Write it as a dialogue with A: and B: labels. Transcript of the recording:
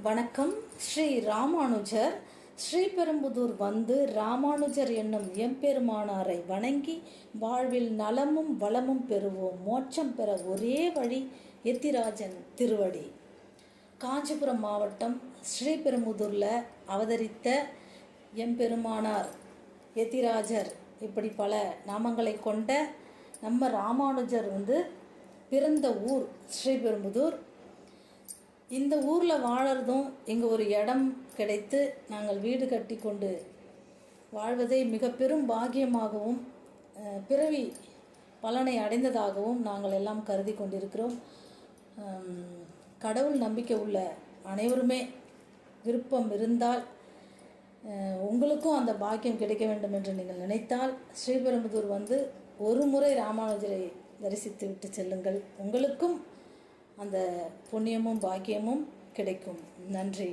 A: வணக்கம். ஸ்ரீ ராமானுஜர் ஸ்ரீபெரும்புதூர் வந்து ராமானுஜர் என்னும் எம்பெருமானாரை வணங்கி வாழ்வில் நலமும் வளமும் பெறுவோம், மோட்சம் பெற ஒரே வழி எத்திராஜன் திருவடி. காஞ்சிபுரம் மாவட்டம் ஸ்ரீபெரும்புதூரில் அவதரித்த எம்பெருமானார் எத்திராஜர் இப்படி பல நாமங்களை கொண்ட நம்ம ராமானுஜர் வந்து பிறந்த ஊர் ஸ்ரீபெரும்புதூர். இந்த ஊரில் வாழறதும் இங்கே ஒரு இடம் கிடைத்து நாங்கள் வீடு கட்டி கொண்டு வாழ்வதை மிக பெரும் பாக்கியமாகவும் பிறவி பலனை அடைந்ததாகவும் நாங்கள் எல்லாம் கருதி கொண்டிருக்கிறோம். கடவுள் நம்பிக்கை உள்ள அனைவருமே விருப்பம் இருந்தால் உங்களுக்கும் அந்த பாக்கியம் கிடைக்க வேண்டும் என்று நீங்கள் நினைத்தால் ஸ்ரீபெரும்புதூர் வந்து ஒரு முறை ராமானுஜரை தரிசித்து விட்டு செல்லுங்கள். உங்களுக்கும் அந்த புண்ணியமும் பாக்கியமும் கிடைக்கும். நன்றி.